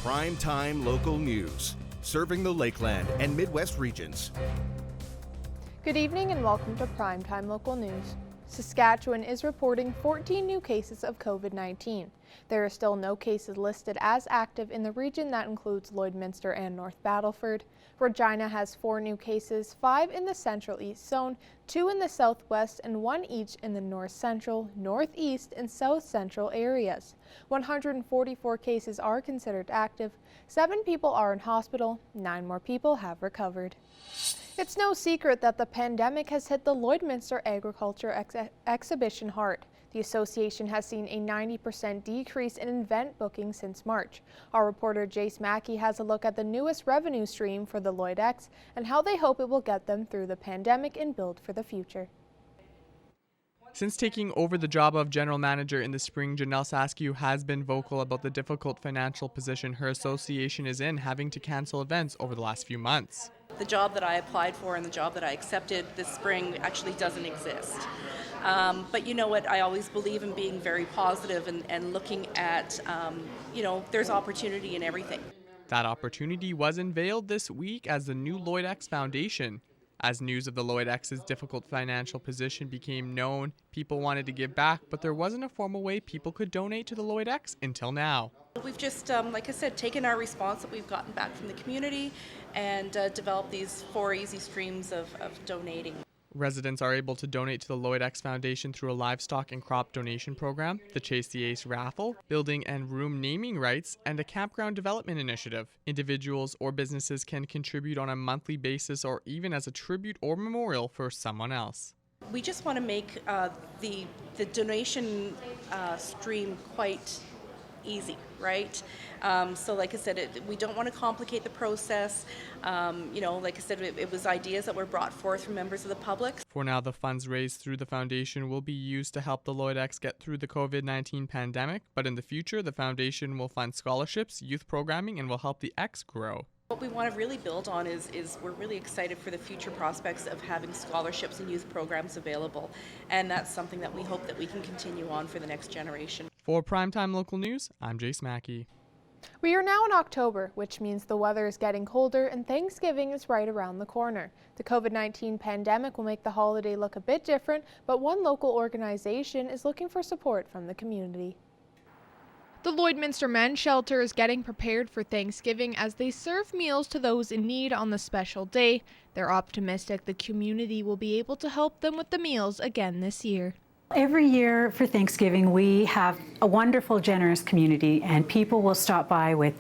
Primetime local news, serving the Lakeland and Midwest regions. Good evening and welcome to Primetime Local News. Saskatchewan is reporting 14 new cases of COVID-19. There are still no cases listed as active in the region. That includes Lloydminster and North Battleford. Regina has 4 new cases, 5 in the Central East Zone, 2 in the Southwest, and 1 each in the North Central, Northeast, and South Central areas. 144 cases are considered active, 7 people are in hospital, 9 more people have recovered. It's no secret that the pandemic has hit the Lloydminster Agriculture Exhibition hard. The association has seen a 90% decrease in event bookings since March. Our reporter Jace Mackey has a look at the newest revenue stream for the LloydX and how they hope it will get them through the pandemic and build for the future. Since taking over the job of general manager in the spring, Janelle Saskew has been vocal about the difficult financial position her association is in, having to cancel events over the last few months. The job that I applied for and the job that I accepted this spring actually doesn't exist. But you know what, I always believe in being very positive and looking at, there's opportunity in everything. That opportunity was unveiled this week as the new LloydX Foundation. As news of the LloydX's difficult financial position became known, people wanted to give back, but there wasn't a formal way people could donate to the LloydX until now. We've just, like I said, taken our response that we've gotten back from the community and developed these 4 easy streams of donating. Residents are able to donate to the LloydX Foundation through a livestock and crop donation program, the Chase the Ace raffle, building and room naming rights, and a campground development initiative. Individuals or businesses can contribute on a monthly basis or even as a tribute or memorial for someone else. We just want to make the donation stream quite easy, right? So like I said, we don't want to complicate the process. Like I said, it was ideas that were brought forth from members of the public. For now, the funds raised through the foundation will be used to help the LloydX get through the COVID-19 pandemic, but in the future, the foundation will fund scholarships, youth programming, and will help the X grow. What we want to really build on is we're really excited for the future prospects of having scholarships and youth programs available. And that's something that we hope that we can continue on for the next generation. For Primetime Local News, I'm Jace Mackey. We are now in October, which means the weather is getting colder and Thanksgiving is right around the corner. The COVID-19 pandemic will make the holiday look a bit different, but one local organization is looking for support from the community. The Lloydminster Men's Shelter is getting prepared for Thanksgiving as they serve meals to those in need on the special day. They're optimistic the community will be able to help them with the meals again this year. Every year for Thanksgiving, we have a wonderful, generous community, and people will stop by with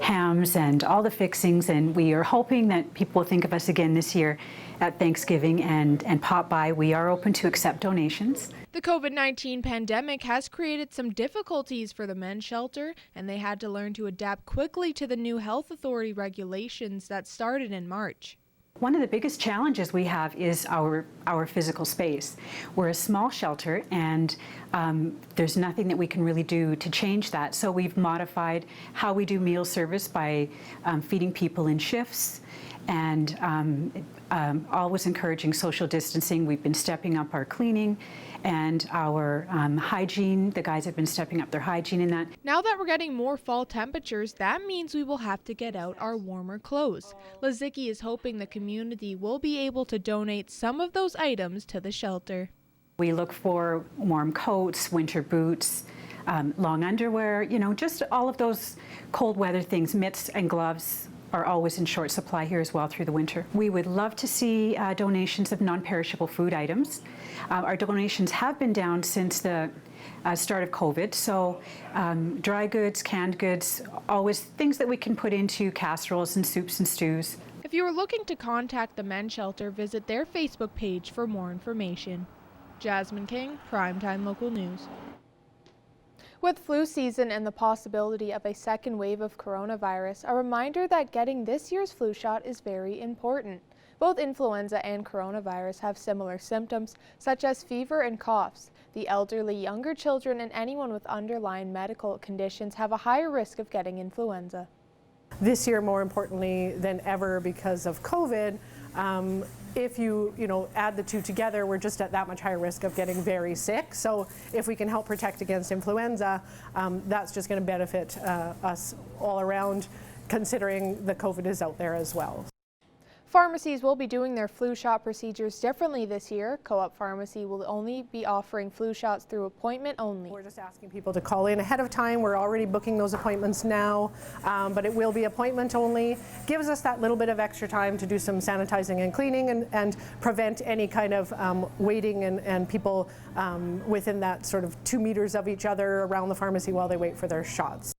hams and all the fixings, and we are hoping that people will think of us again this year at Thanksgiving and pop by. We are open to accept donations. The COVID-19 pandemic has created some difficulties for the men's shelter, and they had to learn to adapt quickly to the new health authority regulations that started in March. One of the biggest challenges we have is our physical space. We're a small shelter, and there's nothing that we can really do to change that. So we've modified how we do meal service by feeding people in shifts and always encouraging social distancing. We've been stepping up our cleaning and our hygiene. The guys have been stepping up their hygiene in that. Now that we're getting more fall temperatures, that means we will have to get out our warmer clothes. Lazicki is hoping the community will be able to donate some of those items to the shelter. We look for warm coats, winter boots, long underwear, just all of those cold weather things. Mitts and gloves are always in short supply here as well through the winter. We would love to see donations of non-perishable food items. Our donations have been down since the start of COVID, so dry goods, canned goods, always things that we can put into casseroles and soups and stews. If you are looking to contact the men's shelter, visit their Facebook page for more information. Jasmine King, Primetime Local News. With flu season and the possibility of a second wave of coronavirus, a reminder that getting this year's flu shot is very important. Both influenza and coronavirus have similar symptoms, such as fever and coughs. The elderly, younger children, and anyone with underlying medical conditions have a higher risk of getting influenza. This year, more importantly than ever because of COVID, if you add the two together, we're just at that much higher risk of getting very sick. So if we can help protect against influenza, that's just going to benefit us all around, considering the COVID is out there as well. Pharmacies will be doing their flu shot procedures differently this year. Co-op Pharmacy will only be offering flu shots through appointment only. We're just asking people to call in ahead of time. We're already booking those appointments now, but it will be appointment only. Gives us that little bit of extra time to do some sanitizing and cleaning and prevent any kind of waiting and people within that sort of 2 meters of each other around the pharmacy while they wait for their shots.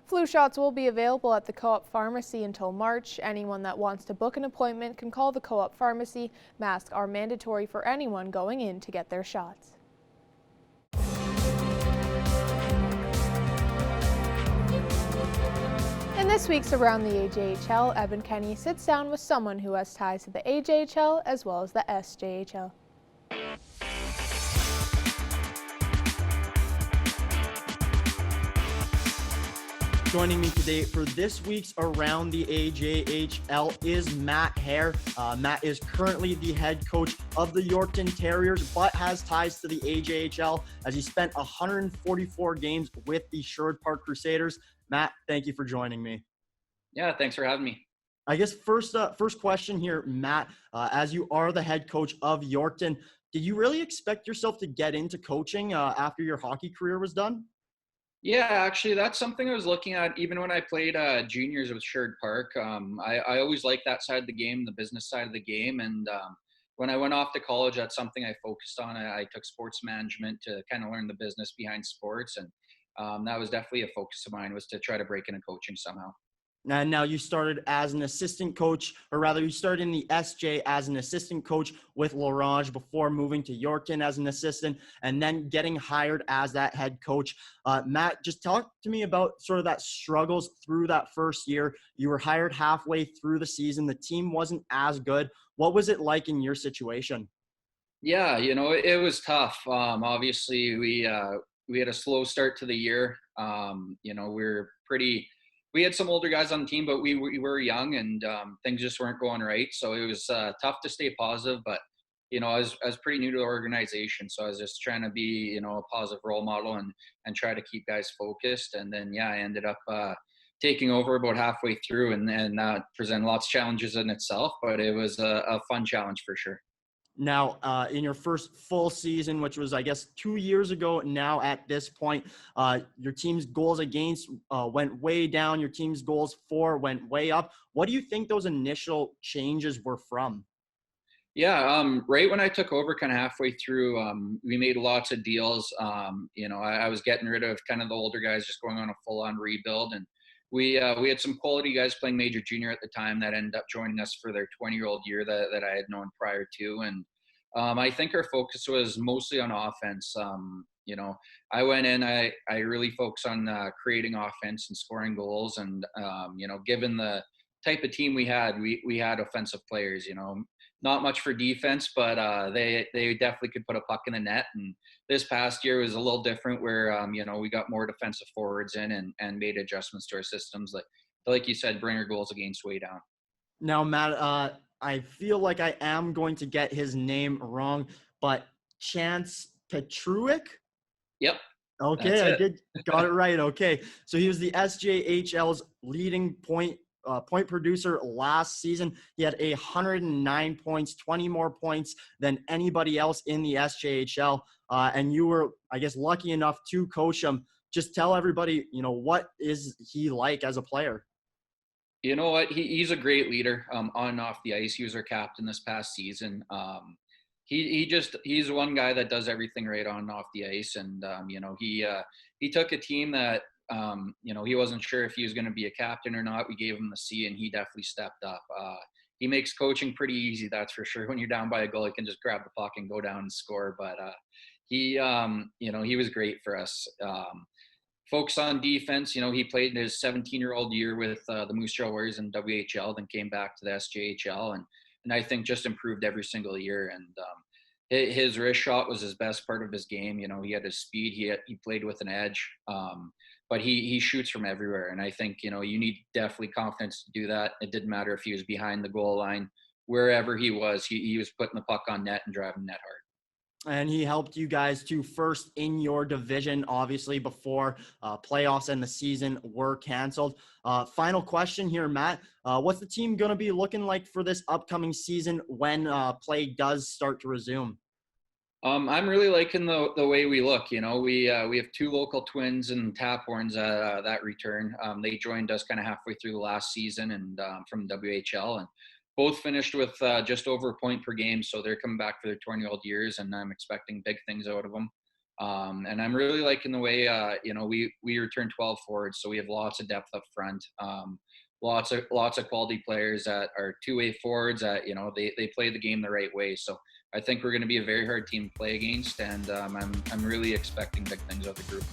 Flu shots will be available at the Co-op Pharmacy until March. Anyone that wants to book an appointment can call the Co-op Pharmacy. Masks are mandatory for anyone going in to get their shots. In this week's Around the AJHL, Evan Kenny sits down with someone who has ties to the AJHL as well as the SJHL. Joining me today for this week's Around the AJHL is Matt Hare. Matt is currently the head coach of the Yorkton Terriers, but has ties to the AJHL as he spent 144 games with the Sherwood Park Crusaders. Matt, thank you for joining me. Yeah, thanks for having me. I guess first question here, Matt, as you are the head coach of Yorkton, did you really expect yourself to get into coaching after your hockey career was done? Yeah, actually, that's something I was looking at even when I played juniors with Sherwood Park. I always liked that side of the game, the business side of the game. And when I went off to college, that's something I focused on. I took sports management to kind of learn the business behind sports. And that was definitely a focus of mine, was to try to break into coaching somehow. And now you started as an assistant coach, or rather you started in the SJ as an assistant coach with L'Orange before moving to Yorkton as an assistant and then getting hired as that head coach. Matt, just talk to me about sort of that struggles through that first year. You were hired halfway through the season. The team wasn't as good. What was it like in your situation? Yeah, it was tough. Obviously, we had a slow start to the year. We had some older guys on the team, but we were young and things just weren't going right. So it was tough to stay positive, but, I was pretty new to the organization. So I was just trying to be, a positive role model and try to keep guys focused. And then, I ended up taking over about halfway through and that presented lots of challenges in itself, but it was a fun challenge for sure. Now, in your first full season, which was, I guess, 2 years ago now at this point, your team's goals against went way down. Your team's goals for went way up. What do you think those initial changes were from? Yeah, right when I took over kind of halfway through, we made lots of deals. I was getting rid of kind of the older guys, just going on a full-on rebuild. And we had some quality guys playing major junior at the time that ended up joining us for their 20-year-old year that I had known prior to. And I think our focus was mostly on offense. I went in, I really focused on creating offense and scoring goals. And, given the type of team we had offensive players, not much for defense, but they definitely could put a puck in the net. And this past year was a little different where, we got more defensive forwards in and made adjustments to our systems. Like you said, bring our goals against way down. Now, Matt, I feel like I am going to get his name wrong, but Chance Petruic? Yep. Okay, got it right. Okay. So he was the SJHL's leading point producer last season. He had 109 points, 20 more points than anybody else in the SJHL. And you were, I guess, lucky enough to coach him. Just tell everybody, what is he like as a player? You know what? He's a great leader on and off the ice. He was our captain this past season. He's one guy that does everything right on and off the ice. And, he took a team that, he wasn't sure if he was going to be a captain or not. We gave him the C and he definitely stepped up. He makes coaching pretty easy, that's for sure. When you're down by a goal, you can just grab the puck and go down and score. But he was great for us. Focus on defense. He played his 17-year-old year with the Moose Jaw Warriors in WHL, then came back to the SJHL, and I think just improved every single year. And his wrist shot was his best part of his game. He had his speed. He played with an edge, but he shoots from everywhere. And I think you need definitely confidence to do that. It didn't matter if he was behind the goal line wherever he was, he was putting the puck on net and driving net hard. And he helped you guys to first in your division, obviously, before playoffs and the season were canceled. Final question here, Matt. What's the team going to be looking like for this upcoming season when play does start to resume? I'm really liking the way we look. You know, we have two local twins and Taphorns that return. They joined us kind of halfway through the last season and from WHL, and both finished with just over a point per game. So they're coming back for their 20-year-old years, and I'm expecting big things out of them. And I'm really liking the way, you know, we return 12 forwards, so we have lots of depth up front. Lots of quality players that are two-way forwards that, you know, they play the game the right way. So I think we're going to be a very hard team to play against, and I'm really expecting big things out of the group.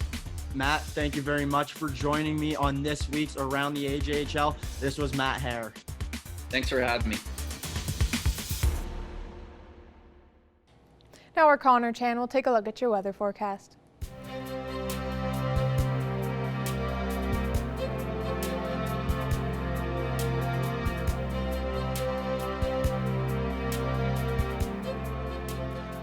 Matt, thank you very much for joining me on this week's Around the AJHL. This was Matt Hare. Thanks for having me. Now our Connor Chan will take a look at your weather forecast.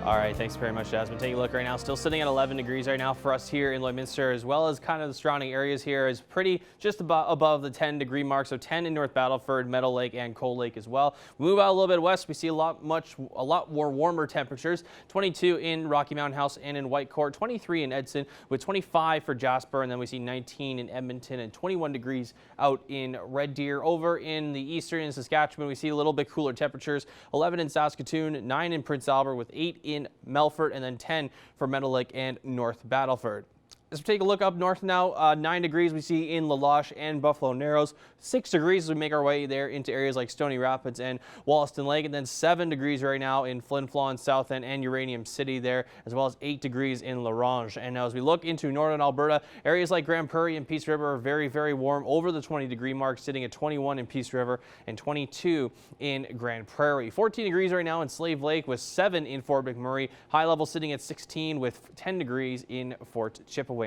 All right, thanks very much, Jasmine. Taking a look right now, still sitting at 11 degrees right now for us here in Lloydminster, as well as kind of the surrounding areas here is pretty just above the 10-degree mark. So 10 in North Battleford, Meadow Lake, and Cold Lake as well. We move out a little bit west, we see a lot more warmer temperatures. 22 in Rocky Mountain House and in Whitecourt, 23 in Edson, with 25 for Jasper, and then we see 19 in Edmonton and 21 degrees out in Red Deer. Over in the eastern in Saskatchewan, we see a little bit cooler temperatures. 11 in Saskatoon, 9 in Prince Albert, with 8 in Melfort, and then 10 for Meadow Lake and North Battleford. As we take a look up north now, 9 degrees we see in La Loche and Buffalo Narrows. 6 degrees as we make our way there into areas like Stony Rapids and Wollaston Lake, and then 7 degrees right now in Flin Flon, South End, and Uranium City there, as well as 8 degrees in La Ronge. And now as we look into northern Alberta, areas like Grand Prairie and Peace River are very, very warm, over the 20-degree mark, sitting at 21 in Peace River and 22 in Grand Prairie. 14 degrees right now in Slave Lake, with 7 in Fort McMurray. High level sitting at 16 with 10 degrees in Fort Chipewyan.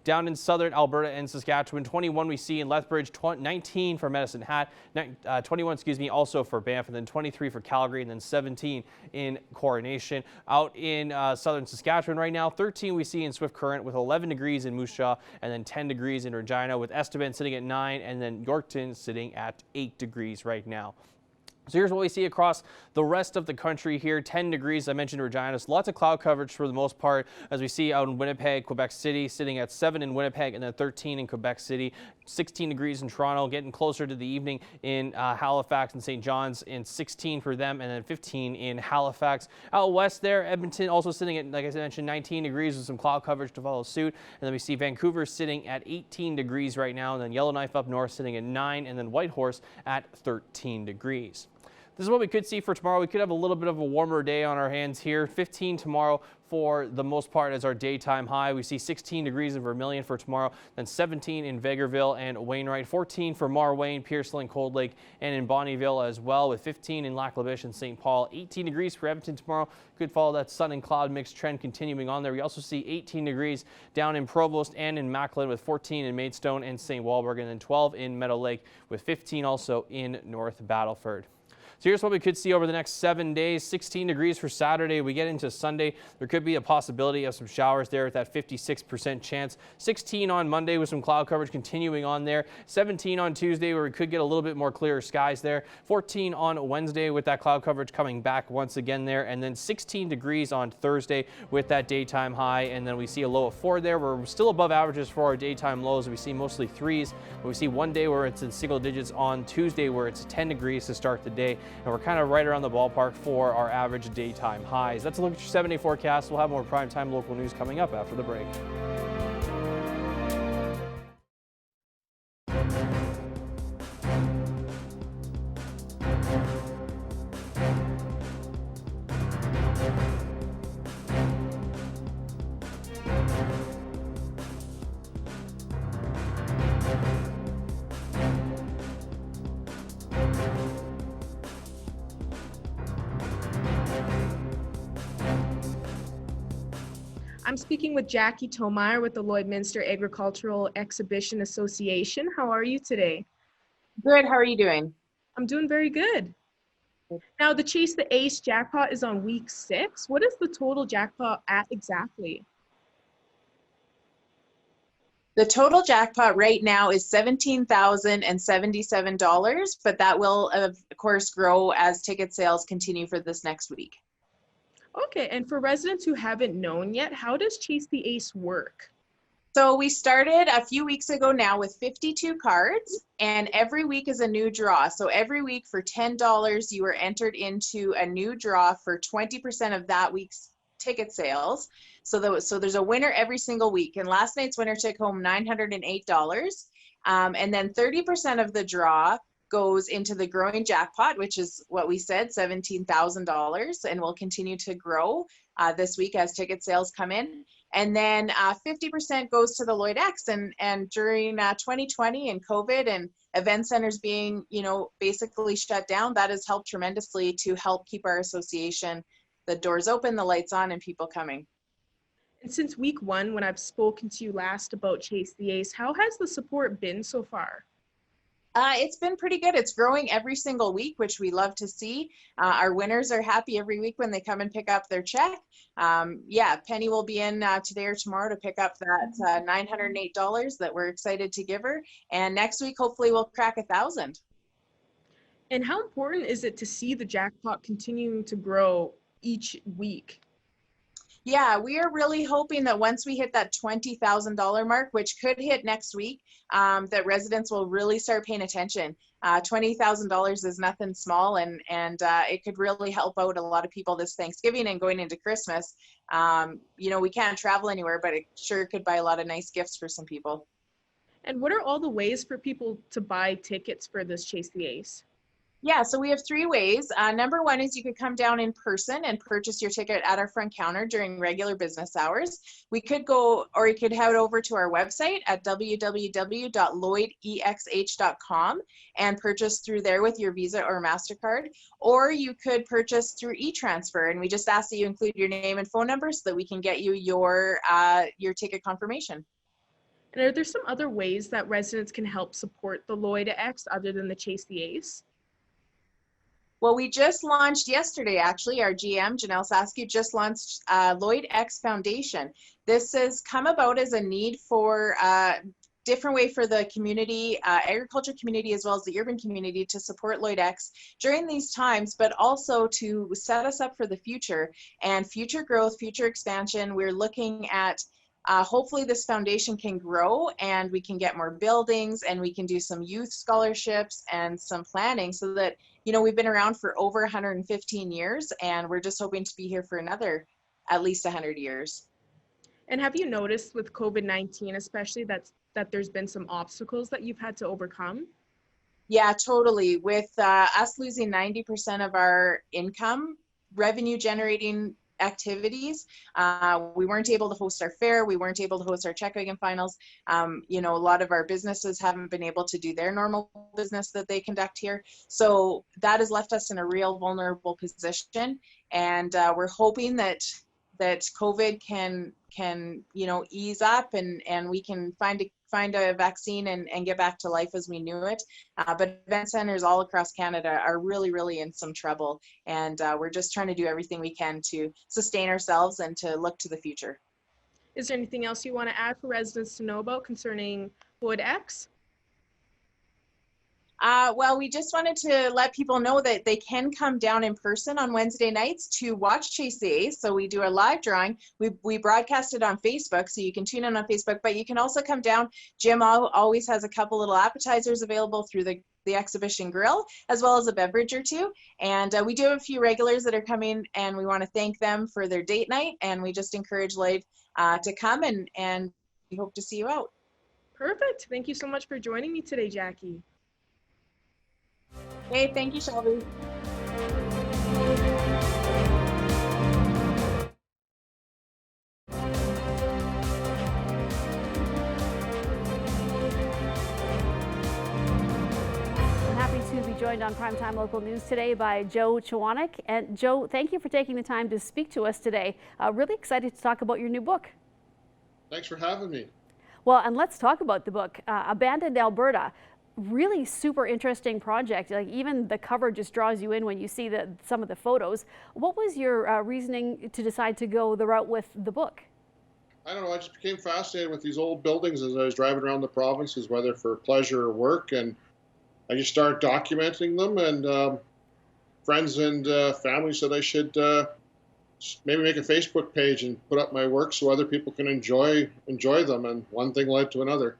Down in southern Alberta and Saskatchewan, 21 we see in Lethbridge, 19 for Medicine Hat, 21, also for Banff, and then 23 for Calgary, and then 17 in Coronation. Out in southern Saskatchewan right now, 13 we see in Swift Current, with 11 degrees in Moose Jaw, and then 10 degrees in Regina, with Estevan sitting at 9, and then Yorkton sitting at 8 degrees right now. So here's what we see across the rest of the country here. 10 degrees, I mentioned Regina. So lots of cloud coverage for the most part, as we see out in Winnipeg, Quebec City, sitting at 7 in Winnipeg, and then 13 in Quebec City. 16 degrees in Toronto, getting closer to the evening in Halifax and St. John's, and 16 for them, and then 15 in Halifax. Out west there, Edmonton also sitting at, like I mentioned, 19 degrees with some cloud coverage to follow suit. And then we see Vancouver sitting at 18 degrees right now, and then Yellowknife up north sitting at 9, and then Whitehorse at 13 degrees. This is what we could see for tomorrow. We could have a little bit of a warmer day on our hands here. 15 tomorrow for the most part as our daytime high. We see 16 degrees in Vermilion for tomorrow, then 17 in Vegreville and Wainwright, 14 for Marwayne, Pearson, Cold Lake, and in Bonnyville as well, with 15 in Lac La Biche and St. Paul. 18 degrees for Edmonton tomorrow. Could follow that sun and cloud mix trend continuing on there. We also see 18 degrees down in Provost and in Macklin, with 14 in Maidstone and St. Walburg, and then 12 in Meadow Lake, with 15 also in North Battleford. So here's what we could see over the next 7 days. 16 degrees for Saturday. We get into Sunday, there could be a possibility of some showers there with that 56% chance. 16 on Monday with some cloud coverage continuing on there. 17 on Tuesday, where we could get a little bit more clearer skies there. 14 on Wednesday with that cloud coverage coming back once again there. And then 16 degrees on Thursday with that daytime high. And then we see a low of 4 there. We're still above averages for our daytime lows. We see mostly 3s. But we see one day where it's in single digits on Tuesday, where it's 10 degrees to start the day. And we're kind of right around the ballpark for our average daytime highs. That's a look at your 7-day forecast. We'll have more primetime local news coming up after the break. I'm speaking with Jackie Tomeyer with the Lloydminster Agricultural Exhibition Association. How are you today? Good. How are you doing? I'm doing very good. Now, the Chase the Ace jackpot is on week 6. What is the total jackpot at exactly? The total jackpot right now is $17,077, but that will, of course, grow as ticket sales continue for this next week. Okay, and for residents who haven't known yet, how does Chase the Ace work? So we started a few weeks ago now with 52 cards, and every week is a new draw. So every week for $10, you are entered into a new draw for 20% of that week's ticket sales. So there's a winner every single week. And last night's winner took home $908. And then 30% of the draw goes into the growing jackpot, which is what we said, $17,000, and will continue to grow this week as ticket sales come in. And then 50% goes to the Lloyd X. And during 2020 and COVID and event centers being, basically shut down, that has helped tremendously to help keep our association, the doors open, the lights on, and people coming. And since week 1, when I've spoken to you last about Chase the Ace, how has the support been so far? It's been pretty good. It's growing every single week, which we love to see. Our winners are happy every week when they come and pick up their check. Penny will be in today or tomorrow to pick up that $908 that we're excited to give her. And next week, hopefully we'll crack 1,000. And how important is it to see the jackpot continuing to grow each week? Yeah, we are really hoping that once we hit that $20,000 mark, which could hit next week, that residents will really start paying attention. $20,000 is nothing small, and it could really help out a lot of people this Thanksgiving and going into Christmas. We can't travel anywhere, but it sure could buy a lot of nice gifts for some people. And what are all the ways for people to buy tickets for this Chase the Ace? Yeah, so we have 3 ways. Number 1 is you could come down in person and purchase your ticket at our front counter during regular business hours. We could go, or you could head over to our website at www.lloydexh.com and purchase through there with your Visa or MasterCard. Or you could purchase through e-transfer, and we just ask that you include your name and phone number so that we can get you your ticket confirmation. And are there some other ways that residents can help support the Lloyd X other than the Chase the Ace? Well, we just launched yesterday, actually. Our GM, Janelle Saskew, just launched Lloyd X Foundation. This has come about as a need for different way for the community, agriculture community, as well as the urban community, to support Lloyd X during these times, but also to set us up for the future and future growth, future expansion. We're looking at hopefully this foundation can grow and we can get more buildings and we can do some youth scholarships and some planning so that, we've been around for over 115 years and we're just hoping to be here for another at least 100 years. And have you noticed with COVID-19, especially that there's been some obstacles that you've had to overcome? Yeah, totally. With us losing 90% of our income, revenue generating activities, we weren't able to host our fair, we weren't able to host our check wagon finals. A lot of our businesses haven't been able to do their normal business that they conduct here, so that has left us in a real vulnerable position, and we're hoping that COVID can ease up and we can find a vaccine and get back to life as we knew it. But event centers all across Canada are really, really in some trouble. And we're just trying to do everything we can to sustain ourselves and to look to the future. Is there anything else you want to add for residents to know about concerning Lloyd X? Well, we just wanted to let people know that they can come down in person on Wednesday nights to watch Chase the Ace. So we do a live drawing. We broadcast it on Facebook, so you can tune in on Facebook, but you can also come down. Jim always has a couple little appetizers available through the exhibition grill, as well as a beverage or two. And we do have a few regulars that are coming, and we want to thank them for their date night. And we just encourage Lloyd to come, and we hope to see you out. Perfect. Thank you so much for joining me today, Jackie. Hey, thank you, Shelby. To be joined on Primetime Local News today by Joe Chawanek. And Joe, thank you for taking the time to speak to us today. Really excited to talk about your new book. Thanks for having me. Well, and let's talk about the book, Abandoned Alberta. really super interesting project. Like even the cover just draws you in when you see some of the photos. What was your reasoning to decide to go the route with the book? I don't know, I just became fascinated with these old buildings as I was driving around the provinces, whether for pleasure or work, and I just started documenting them, and friends and family said I should maybe make a Facebook page and put up my work so other people can enjoy them, and one thing led to another.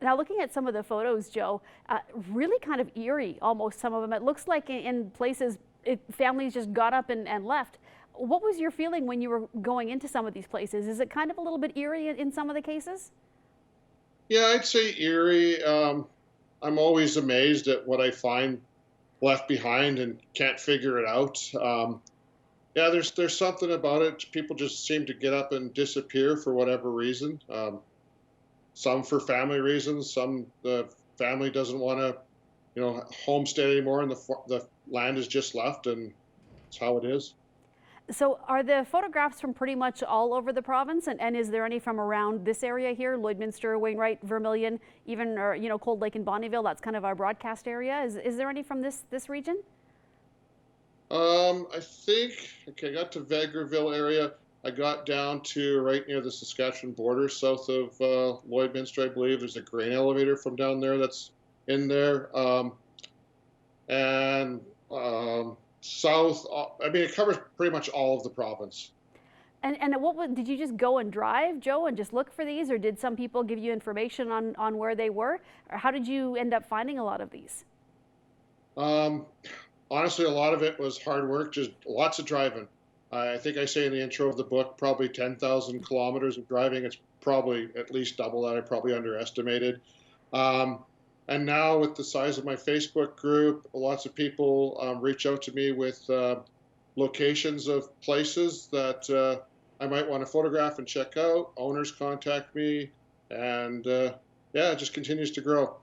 Now, looking at some of the photos, Joe, really kind of eerie, almost some of them. It looks like in places families just got up and left. What was your feeling when you were going into some of these places? Is it kind of a little bit eerie in some of the cases? Yeah, I'd say eerie. I'm always amazed at what I find left behind and can't figure it out. Yeah, there's something about it. People just seem to get up and disappear for whatever reason. Some for family reasons. Some the family doesn't want to, homestead anymore, and the land is just left, and it's how it is. So are the photographs from pretty much all over the province, and is there any from around this area here, Lloydminster, Wainwright, Vermilion, even Cold Lake and Bonnyville? That's kind of our broadcast area. Is there any from this region? I think, I got to Vegreville area. I got down to right near the Saskatchewan border, south of Lloydminster, I believe. There's a grain elevator from down there that's in there. South, it covers pretty much all of the province. And did you just go and drive, Joe, and just look for these, or did some people give you information on where they were? Or how did you end up finding a lot of these? Honestly, a lot of it was hard work, just lots of driving. I think I say in the intro of the book, probably 10,000 kilometers of driving. It's probably at least double that. I probably underestimated. And now with the size of my Facebook group, lots of people reach out to me with locations of places that I might want to photograph and check out. Owners contact me, and it just continues to grow.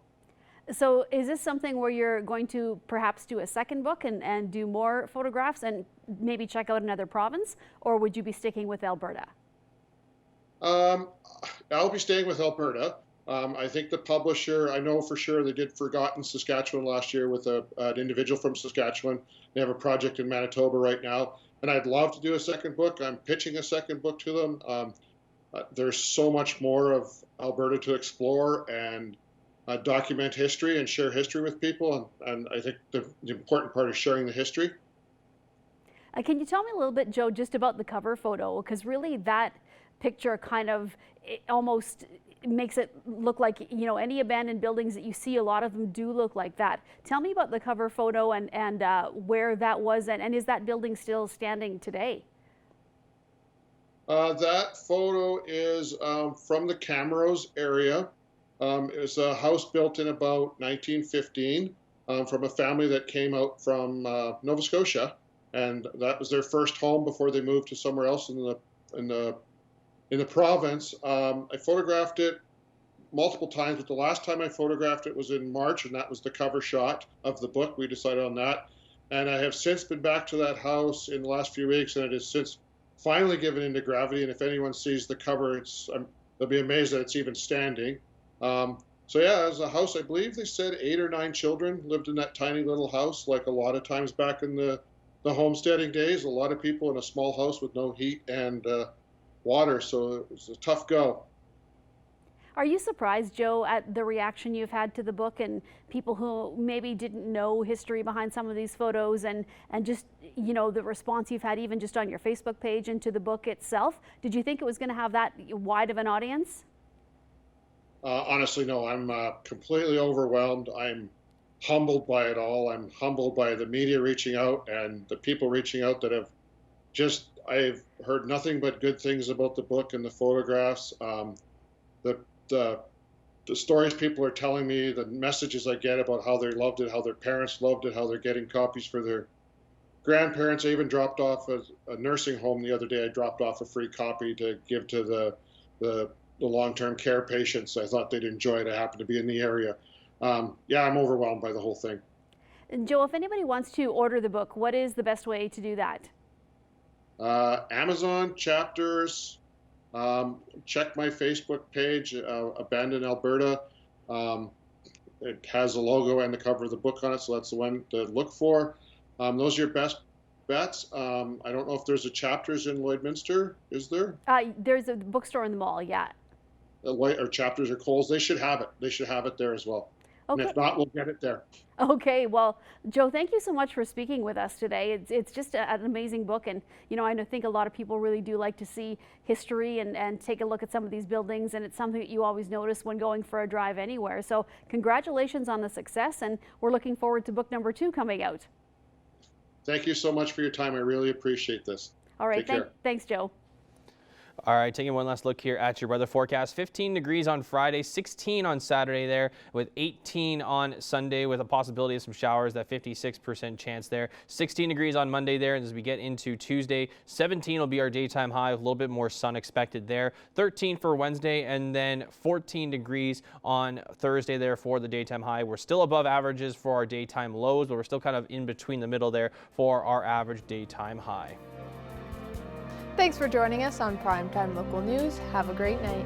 So is this something where you're going to perhaps do a second book and do more photographs and maybe check out another province, or would you be sticking with Alberta? I'll be staying with Alberta. I think the publisher, I know for sure they did Forgotten Saskatchewan last year with an individual from Saskatchewan. They have a project in Manitoba right now, and I'd love to do a second book. I'm pitching a second book to them. There's so much more of Alberta to explore and document history and share history with people, and I think the important part is sharing the history. Can you tell me a little bit, Joe, just about the cover photo? Because really that picture kind of almost makes it look like, any abandoned buildings that you see, a lot of them do look like that. Tell me about the cover photo and where that was, and is that building still standing today? That photo is from the Camrose area. It was a house built in about 1915 from a family that came out from Nova Scotia, and that was their first home before they moved to somewhere else in the province. I photographed it multiple times, but the last time I photographed it was in March, and that was the cover shot of the book. We decided on that, and I have since been back to that house in the last few weeks, and it has since finally given into gravity. And if anyone sees the cover, they'll be amazed that it's even standing. So yeah, as a house, I believe they said 8 or 9 children lived in that tiny little house. Like a lot of times back in the homesteading days, a lot of people in a small house with no heat and water. So it was a tough go. Are you surprised, Joe, at the reaction you've had to the book and people who maybe didn't know history behind some of these photos and just, the response you've had even just on your Facebook page and to the book itself? Did you think it was going to have that wide of an audience? Honestly, no, I'm completely overwhelmed. I'm humbled by it all. I'm humbled by the media reaching out and the people reaching out that I've heard nothing but good things about the book and the photographs. The stories people are telling me, the messages I get about how they loved it, how their parents loved it, how they're getting copies for their grandparents. I even dropped off a nursing home the other day. I dropped off a free copy to give to the long-term care patients. I thought they'd enjoy it. I happen to be in the area. I'm overwhelmed by the whole thing. And Joe, if anybody wants to order the book, what is the best way to do that? Amazon, Chapters, check my Facebook page, Abandoned Alberta. it has a logo and the cover of the book on it, so that's the one to look for. Those are your best bets. I don't know if there's a Chapters in Lloydminster. Is there? There's a bookstore in the mall, yeah. Or Chapters or Kohl's. They should have it. They should have it there as well. Okay. And if not, we'll get it there. Okay, well, Joe, thank you so much for speaking with us today. It's just an amazing book, and I think a lot of people really do like to see history and take a look at some of these buildings, and it's something that you always notice when going for a drive anywhere. So congratulations on the success, and we're looking forward to book number 2 coming out. Thank you so much for your time. I really appreciate this. All right, thanks, Joe. All right, taking one last look here at your weather forecast. 15 degrees on Friday, 16 on Saturday there, with 18 on Sunday with a possibility of some showers, that 56% chance there. 16 degrees on Monday there, and as we get into Tuesday, 17 will be our daytime high with a little bit more sun expected there. 13 for Wednesday, and then 14 degrees on Thursday there for the daytime high. We're still above averages for our daytime lows, but we're still kind of in between the middle there for our average daytime high. Thanks for joining us on Primetime Local News. Have a great night.